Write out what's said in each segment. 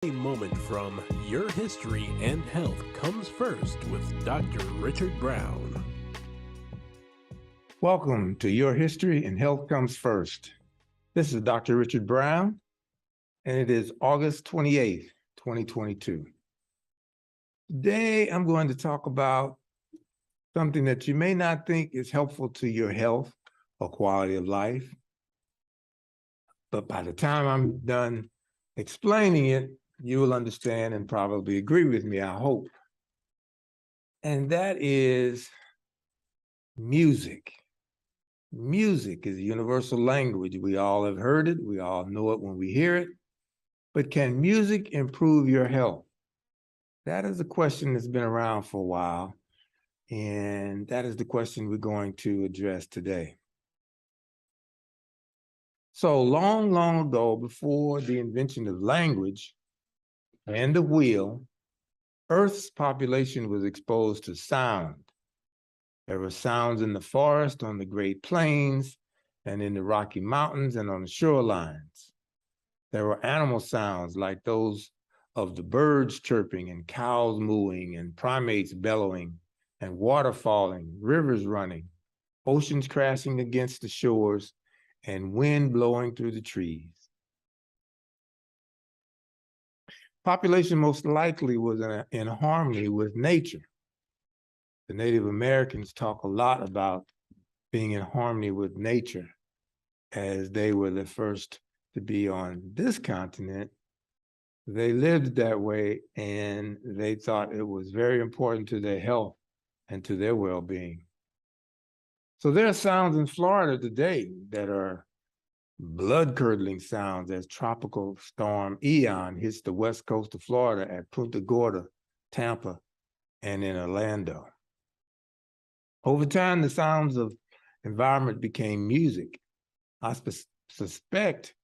A moment from Your History and Health Comes First with Dr. Richard Brown. Welcome to Your History and Health Comes First. This is Dr. Richard Brown, and it is August 28th, 2022. Today, I'm going to talk about something that you may not think is helpful to your health or quality of life, but by the time I'm done explaining it, you will understand and probably agree with me, I hope. And that is music. Music is a universal language. We all have heard it. We all know it when we hear it. But can music improve your health? That is a question that's been around for a while. And that is the question we're going to address today. So long, long ago, before the invention of language and the wheel, Earth's population was exposed to sound. There were sounds in the forest, on the Great Plains, and in the Rocky Mountains and on the shorelines. There were animal sounds like those of the birds chirping and cows mooing and primates bellowing and water falling, rivers running, oceans crashing against the shores, and wind blowing through the trees. Population most likely was in harmony with nature. The Native Americans talk a lot about being in harmony with nature, as they were the first to be on this continent. They lived that way, and they thought it was very important to their health and to their well-being. So there are sounds in Florida today that are blood-curdling sounds as Tropical Storm Ian hits the west coast of Florida at Punta Gorda, Tampa, and in Orlando. Over time, the sounds of environment became music. I suspect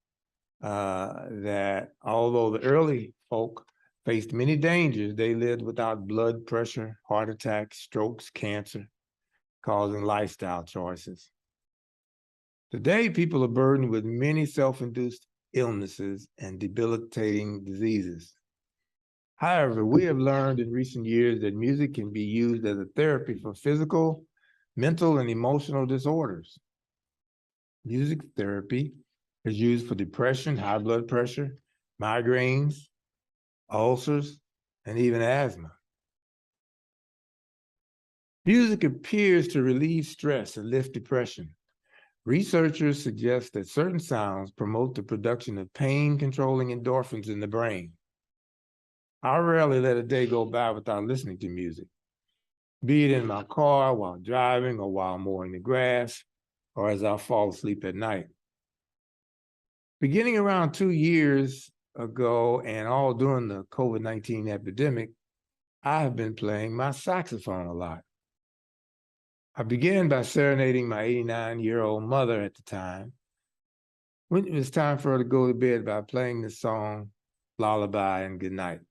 that although the early folk faced many dangers, they lived without blood pressure, heart attacks, strokes, cancer, causing lifestyle choices. Today, people are burdened with many self-induced illnesses and debilitating diseases. However, we have learned in recent years that music can be used as a therapy for physical, mental, and emotional disorders. Music therapy is used for depression, high blood pressure, migraines, ulcers, and even asthma. Music appears to relieve stress and lift depression. Researchers suggest that certain sounds promote the production of pain-controlling endorphins in the brain. I rarely let a day go by without listening to music, be it in my car, while driving, or while mowing the grass, or as I fall asleep at night. Beginning around 2 years ago and all during the COVID-19 epidemic, I have been playing my saxophone a lot. I began by serenading my 89-year-old mother at the time, when it was time for her to go to bed, by playing the song Lullaby and Goodnight.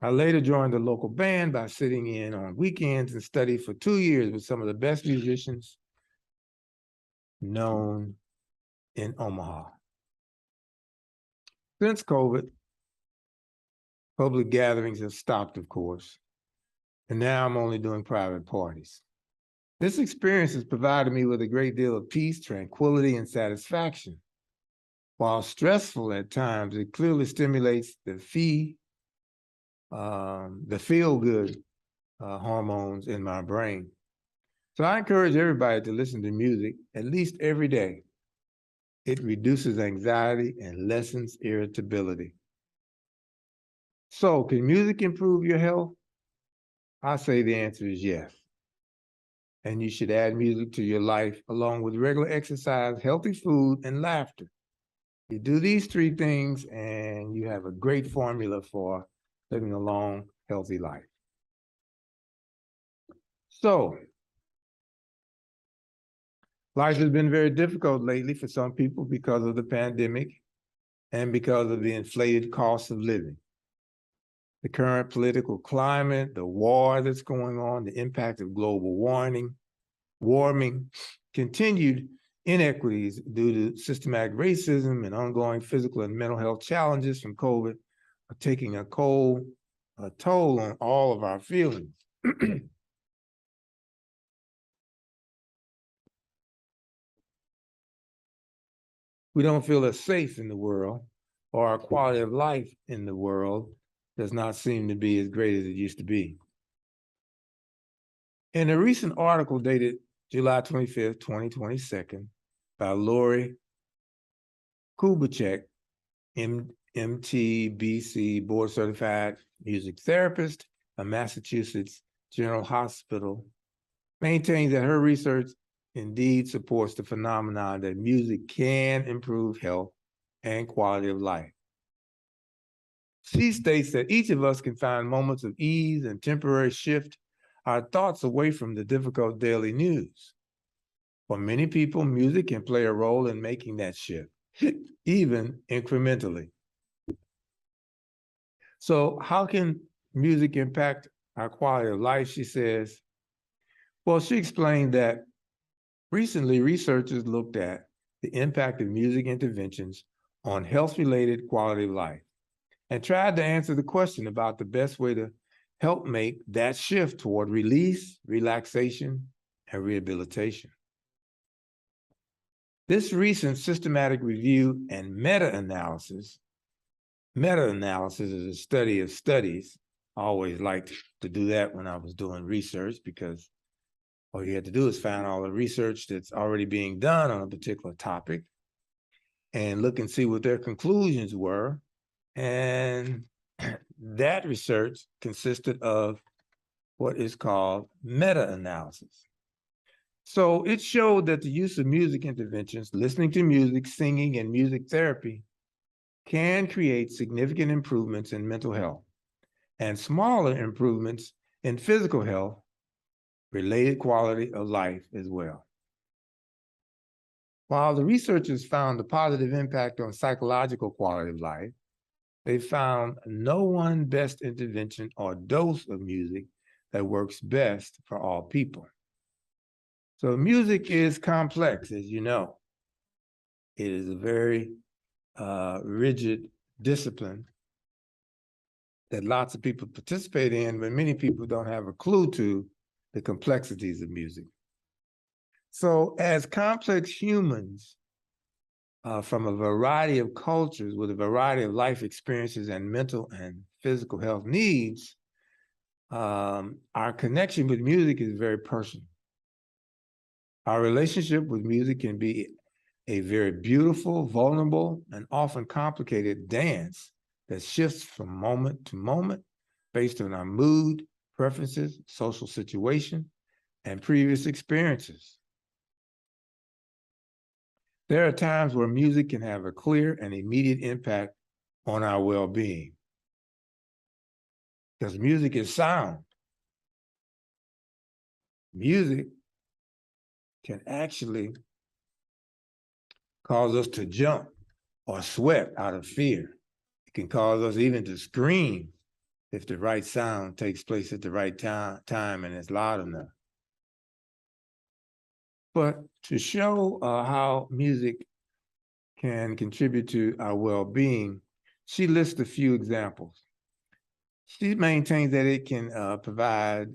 I later joined the local band by sitting in on weekends and studied for 2 years with some of the best musicians known in Omaha. Since COVID, public gatherings have stopped, of course, and now I'm only doing private parties. This experience has provided me with a great deal of peace, tranquility, and satisfaction. While stressful at times, it clearly stimulates the feel-good hormones in my brain. So I encourage everybody to listen to music at least every day. It reduces anxiety and lessens irritability. So can music improve your health? I say the answer is yes. And you should add music to your life along with regular exercise, healthy food, and laughter. You do these 3 things and you have a great formula for living a long, healthy life. So, life has been very difficult lately for some people because of the pandemic and because of the inflated cost of living. The current political climate, the war that's going on, the impact of global warming, continued inequities due to systematic racism and ongoing physical and mental health challenges from COVID are taking a toll on all of our feelings. We don't feel as safe in the world, or our quality of life in the world does not seem to be as great as it used to be. In a recent article dated July 25th, 2022, by Lori Kubacek, MTBC board certified music therapist, a Massachusetts General Hospital, maintains that her research indeed supports the phenomenon that music can improve health and quality of life. She states that each of us can find moments of ease and temporary shift our thoughts away from the difficult daily news. For many people, music can play a role in making that shift, even incrementally. So how can music impact our quality of life, she says? Well, she explained that recently researchers looked at the impact of music interventions on health-related quality of life and tried to answer the question about the best way to help make that shift toward release, relaxation, and rehabilitation. This recent systematic review and meta-analysis is a study of studies. I always liked to do that when I was doing research, because all you had to do is find all the research that's already being done on a particular topic and look and see what their conclusions were. And that research consisted of what is called meta-analysis. So it showed that the use of music interventions, listening to music, singing, and music therapy can create significant improvements in mental health and smaller improvements in physical health, related quality of life as well. While the researchers found a positive impact on psychological quality of life, they found no one best intervention or dose of music that works best for all people. So music is complex, as you know. It is a very rigid discipline that lots of people participate in, but many people don't have a clue to the complexities of music. So as complex humans from a variety of cultures with a variety of life experiences and mental and physical health needs, our connection with music is very personal. Our relationship with music can be a very beautiful, vulnerable, and often complicated dance that shifts from moment to moment based on our mood, preferences, social situation, and previous experiences. There are times where music can have a clear and immediate impact on our well-being, because music is sound. Music can actually cause us to jump or sweat out of fear. It can cause us even to scream if the right sound takes place at the right time and it's loud enough. But to show how music can contribute to our well-being, she lists a few examples. She maintains that it can provide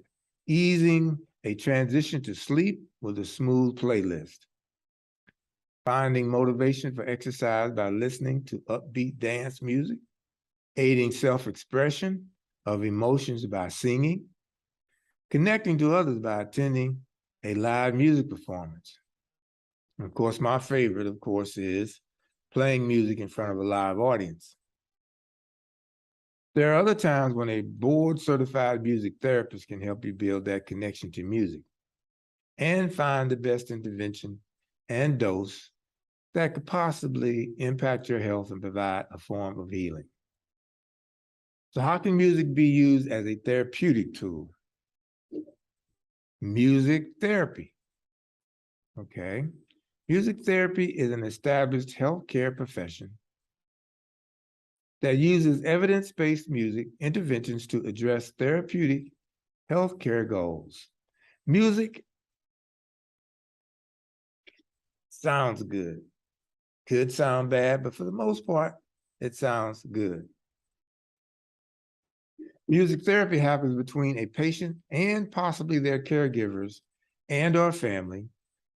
easing a transition to sleep with a smooth playlist, finding motivation for exercise by listening to upbeat dance music, aiding self-expression of emotions by singing, connecting to others by attending a live music performance. And of course, my favorite, of course, is playing music in front of a live audience. There are other times when a board-certified music therapist can help you build that connection to music and find the best intervention and dose that could possibly impact your health and provide a form of healing. So how can music be used as a therapeutic tool? Music therapy, okay? Music therapy is an established healthcare profession that uses evidence-based music interventions to address therapeutic healthcare goals. Music sounds good. Could sound bad, but for the most part, it sounds good. Music therapy happens between a patient and possibly their caregivers and or family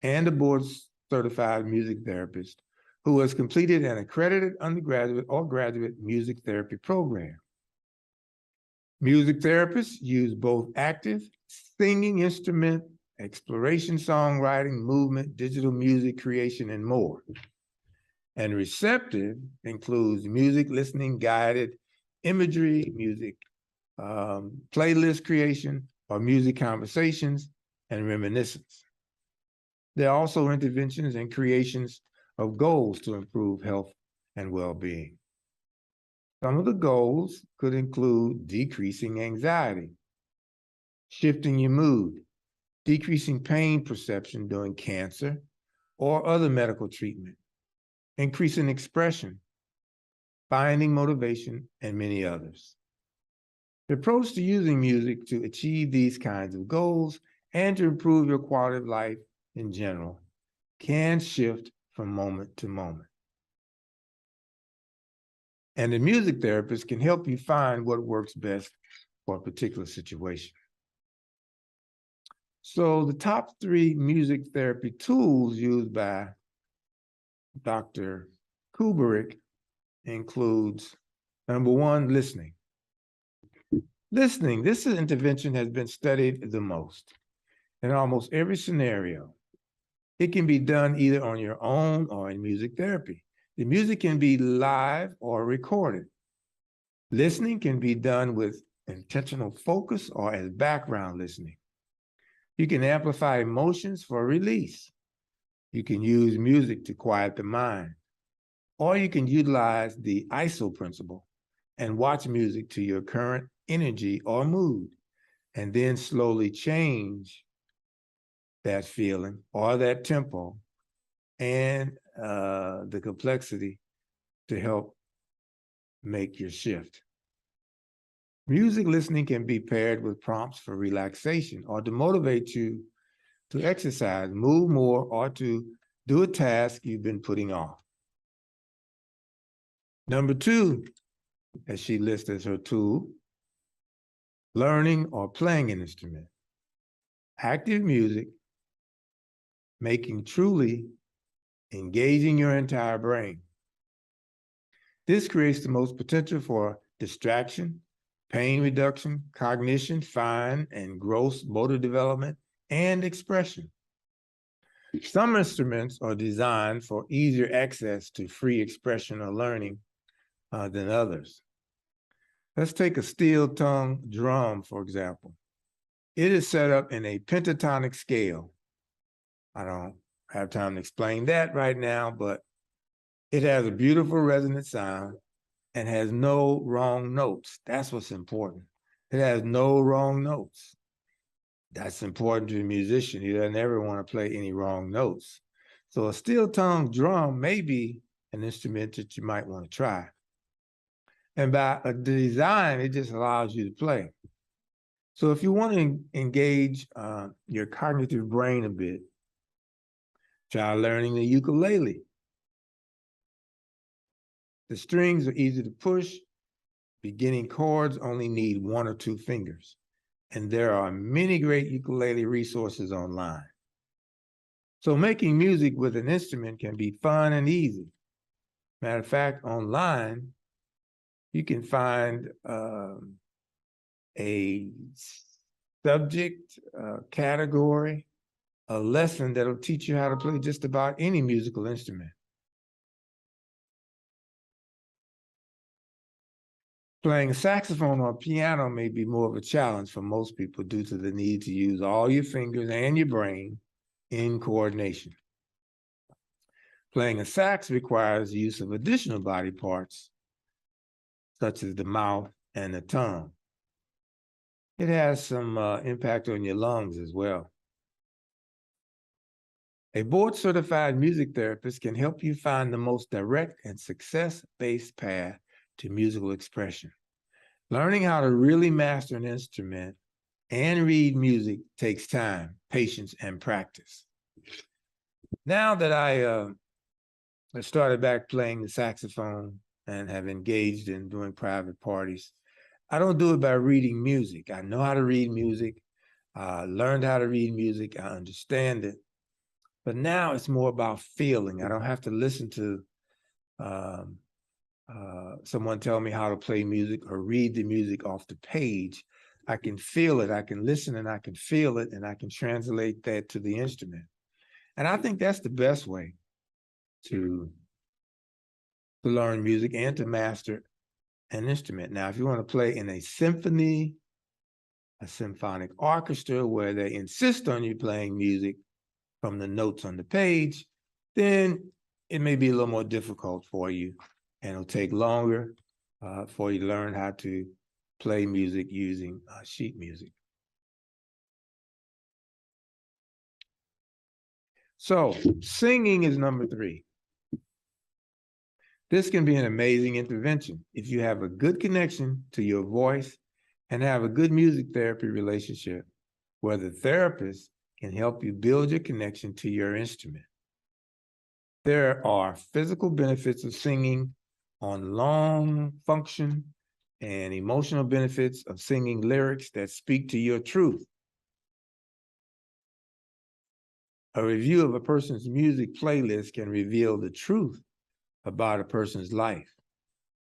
and a board-certified music therapist who has completed an accredited undergraduate or graduate music therapy program. Music therapists use both active singing instrument, exploration, songwriting, movement, digital music creation, and more. And receptive includes music listening, guided imagery, music playlist creation, or music conversations and reminiscence. There are also interventions and creations of goals to improve health and well-being. Some of the goals could include decreasing anxiety, shifting your mood, decreasing pain perception during cancer or other medical treatment, increasing expression, finding motivation, and many others. The approach to using music to achieve these kinds of goals and to improve your quality of life in general can shift from moment to moment. And the music therapist can help you find what works best for a particular situation. So the top 3 music therapy tools used by Dr. Kubrick includes, number 1, listening. Listening, this intervention has been studied the most in almost every scenario. It can be done either on your own or in music therapy. The music can be live or recorded. Listening can be done with intentional focus or as background listening. You can amplify emotions for release. You can use music to quiet the mind, or you can utilize the ISO principle and watch music to your current energy or mood, and then slowly change that feeling or that tempo and the complexity to help make your shift. Music listening can be paired with prompts for relaxation or to motivate you to exercise, move more, or to do a task you've been putting off. Number 2, as she lists as her tool, learning or playing an instrument. Active music, making truly engaging your entire brain. This creates the most potential for distraction, pain reduction, cognition, fine and gross motor development, and expression. Some instruments are designed for easier access to free expression or learning than others. Let's take a steel tongue drum, for example. It is set up in a pentatonic scale. I don't have time to explain that right now, but it has a beautiful resonant sound and has no wrong notes. That's what's important. It has no wrong notes. That's important to a musician. He doesn't ever want to play any wrong notes. So a steel tongue drum may be an instrument that you might want to try. And by a design, it just allows you to play. So if you want to engage your cognitive brain a bit, try learning the ukulele. The strings are easy to push. Beginning chords only need 1 or 2 fingers. And there are many great ukulele resources online. So making music with an instrument can be fun and easy. Matter of fact, online, you can find a subject, category, a lesson that'll teach you how to play just about any musical instrument. Playing a saxophone or piano may be more of a challenge for most people due to the need to use all your fingers and your brain in coordination. Playing a sax requires the use of additional body parts, such as the mouth and the tongue. It has some impact on your lungs as well. A board-certified music therapist can help you find the most direct and success-based path to musical expression. Learning how to really master an instrument and read music takes time, patience, and practice. Now that I started back playing the saxophone and have engaged in doing private parties, I don't do it by reading music. I know how to read music. I learned how to read music. I understand it. But now it's more about feeling. I don't have to listen to someone tell me how to play music or read the music off the page. I can feel it. I can listen and I can feel it, and I can translate that to the instrument. And I think that's the best way to learn music and to master an instrument. Now, if you want to play in a symphony, a symphonic orchestra where they insist on you playing music from the notes on the page, then it may be a little more difficult for you, and it'll take longer for you to learn how to play music using sheet music. So singing is number 3. This can be an amazing intervention if you have a good connection to your voice and have a good music therapy relationship where the therapist can help you build your connection to your instrument. There are physical benefits of singing on lung function and emotional benefits of singing lyrics that speak to your truth. A review of a person's music playlist can reveal the truth about a person's life.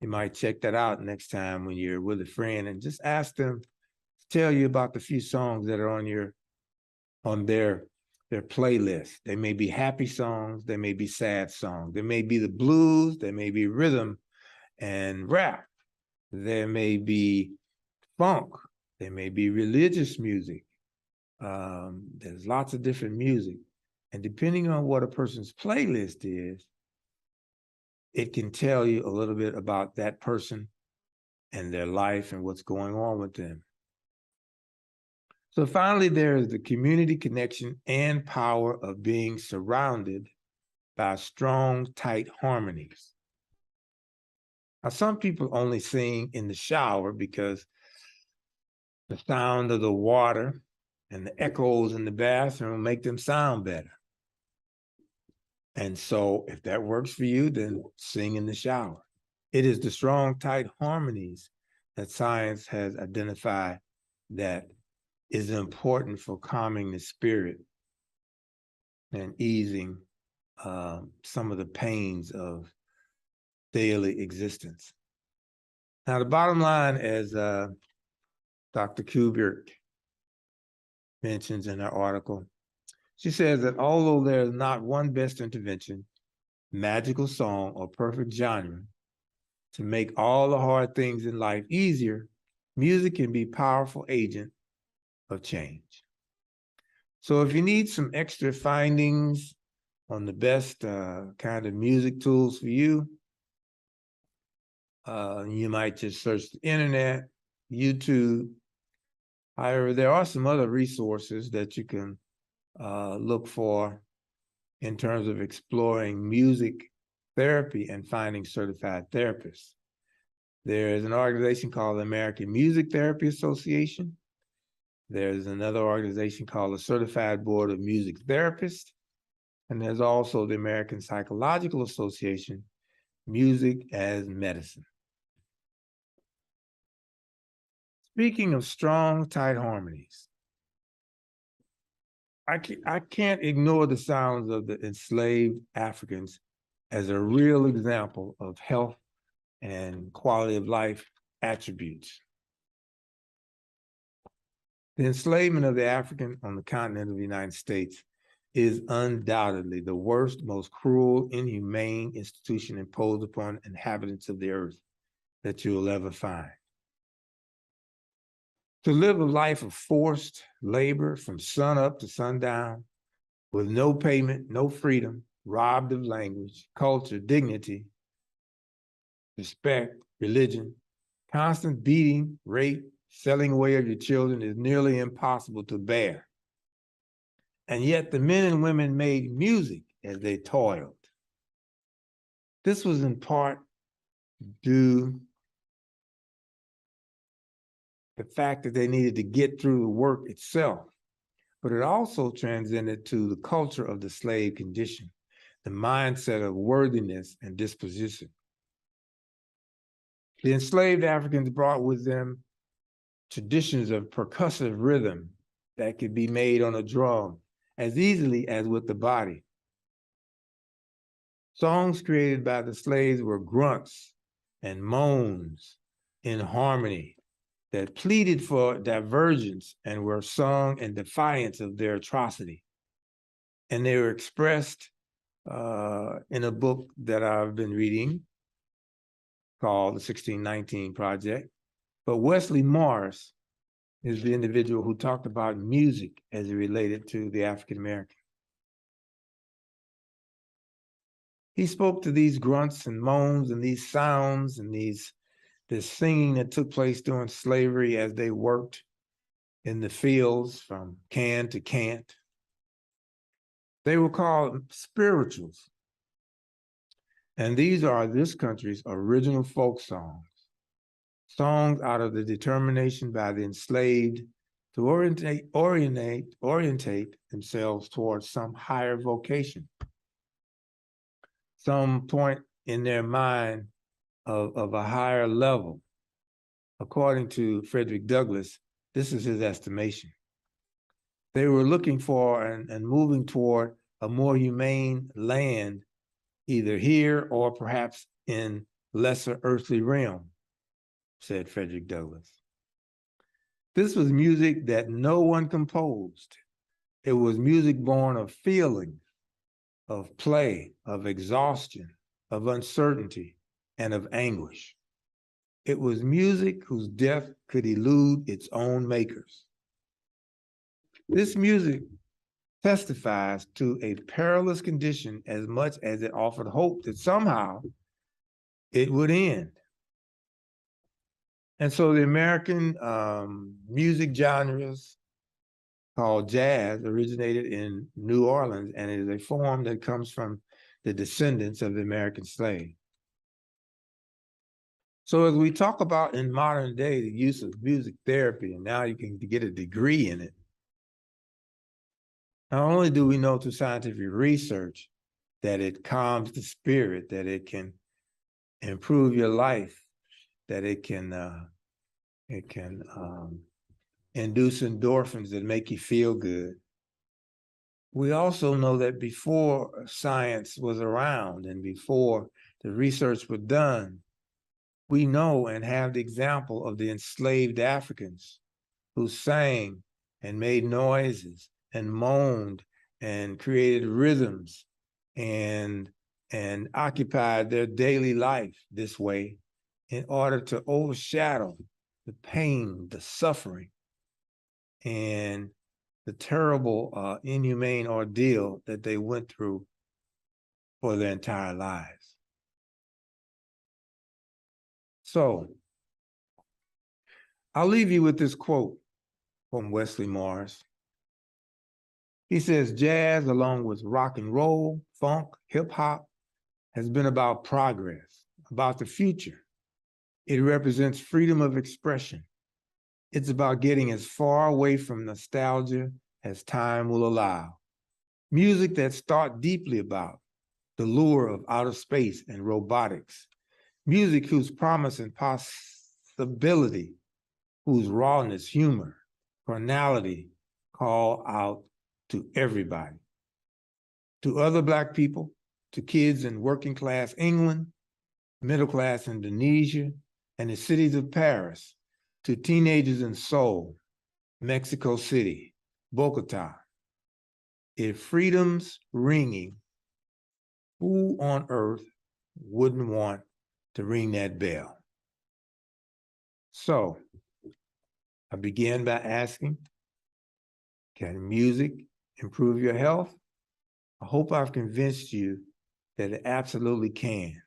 You might check that out next time when you're with a friend and just ask them to tell you about the few songs that are on their playlist. They may be happy songs, they may be sad songs, there may be the blues, there may be rhythm and rap, there may be funk, there may be religious music. There's lots of different music. And depending on what a person's playlist is, it can tell you a little bit about that person and their life and what's going on with them. So finally, there is the community connection and power of being surrounded by strong, tight harmonies. Now, some people only sing in the shower because the sound of the water and the echoes in the bathroom make them sound better. And so if that works for you, then sing in the shower. It is the strong, tight harmonies that science has identified that is important for calming the spirit and easing some of the pains of daily existence. Now, the bottom line, as Dr. Kubert mentions in her article, she says that although there is not one best intervention, magical song, or perfect genre to make all the hard things in life easier, music can be a powerful agent of change. So if you need some extra findings on the best kind of music tools for you, you might just search the internet, YouTube. However, there are some other resources that you can look for in terms of exploring music therapy and finding certified therapists. There is an organization called the American Music Therapy Association. There's another organization called the Certified Board of Music Therapists. And there's also the American Psychological Association, Music as Medicine. Speaking of strong, tight harmonies, I can't ignore the sounds of the enslaved Africans as a real example of health and quality of life attributes. The enslavement of the African on the continent of the United States is undoubtedly the worst, most cruel, inhumane institution imposed upon inhabitants of the earth that you will ever find. To live a life of forced labor from sun up to sundown, with no payment, no freedom, robbed of language, culture, dignity, respect, religion, constant beating, rape, selling away of your children is nearly impossible to bear. And yet the men and women made music as they toiled. This was in part due the fact that they needed to get through the work itself, but it also transcended to the culture of the slave condition, the mindset of worthiness and disposition. The enslaved Africans brought with them traditions of percussive rhythm that could be made on a drum as easily as with the body. Songs created by the slaves were grunts and moans in harmony that pleaded for divergence and were sung in defiance of their atrocity. And they were expressed in a book that I've been reading called the 1619 Project. But Wesley Morris is the individual who talked about music as it related to the African American. He spoke to these grunts and moans and these sounds and this singing that took place during slavery as they worked in the fields from can to cant. They were called spirituals. And these are this country's original folk songs, songs out of the determination by the enslaved to orientate themselves towards some higher vocation, some point in their mind of a higher level. According to Frederick Douglass, this is his estimation. They were looking for and moving toward a more humane land, either here or perhaps in lesser earthly realm, said Frederick Douglass. This was music that no one composed. It was music born of feeling, of play, of exhaustion, of uncertainty, and of anguish. It was music whose death could elude its own makers. This music testifies to a perilous condition as much as it offered hope that somehow it would end. And so the American music genres called jazz originated in New Orleans, and it is a form that comes from the descendants of the American slave. So as we talk about in modern day, the use of music therapy, and now you can get a degree in it, not only do we know through scientific research that it calms the spirit, that it can improve your life, that it can induce endorphins that make you feel good. We also know that before science was around and before the research was done, we know and have the example of the enslaved Africans who sang and made noises and moaned and created rhythms and occupied their daily life this way in order to overshadow the pain, the suffering, and the terrible, inhumane ordeal that they went through for their entire lives. So I'll leave you with this quote from Wesley Morris. He says, jazz, along with rock and roll, funk, hip hop, has been about progress, about the future. It represents freedom of expression. It's about getting as far away from nostalgia as time will allow. Music that's thought deeply about the lure of outer space and robotics. Music whose promise and possibility, whose rawness, humor, carnality call out to everybody. To other Black people, to kids in working class England, middle class Indonesia, and the cities of Paris, to teenagers in Seoul, Mexico City, Bogota. If freedom's ringing, who on earth wouldn't want to ring that bell? So I began by asking, can music improve your health? I hope I've convinced you that it absolutely can.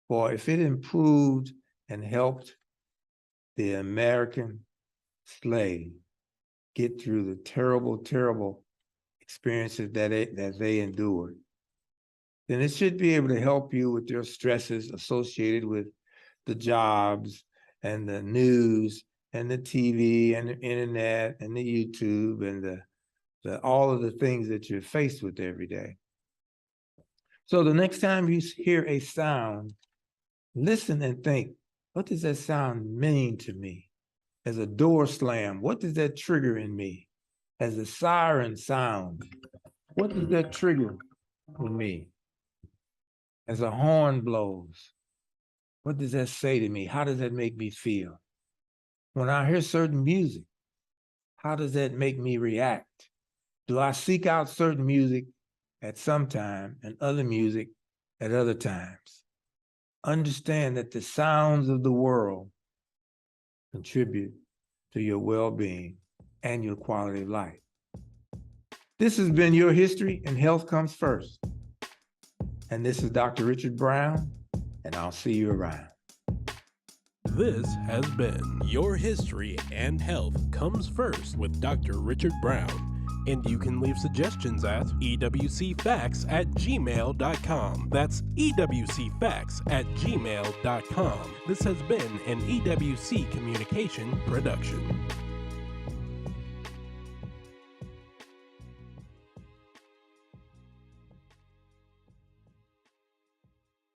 For if it improved and helped the American slave get through the terrible, terrible experiences that they endured, then it should be able to help you with your stresses associated with the jobs and the news and the TV and the internet and the YouTube and the all of the things that you're faced with every day. So the next time you hear a sound, listen and think, what does that sound mean to me? As a door slam, what does that trigger in me? As a siren sound, what does that trigger in me? As a horn blows, what does that say to me? How does that make me feel? When I hear certain music, how does that make me react? Do I seek out certain music at some time and other music at other times? Understand that the sounds of the world contribute to your well-being and your quality of life. This has been Your History and Health Comes First. And this is Dr. Richard Brown, and I'll see you around. This has been Your History and Health Comes First with Dr. Richard Brown. And you can leave suggestions at ewcfacts@gmail.com. That's ewcfacts@gmail.com. This has been an EWC Communication production.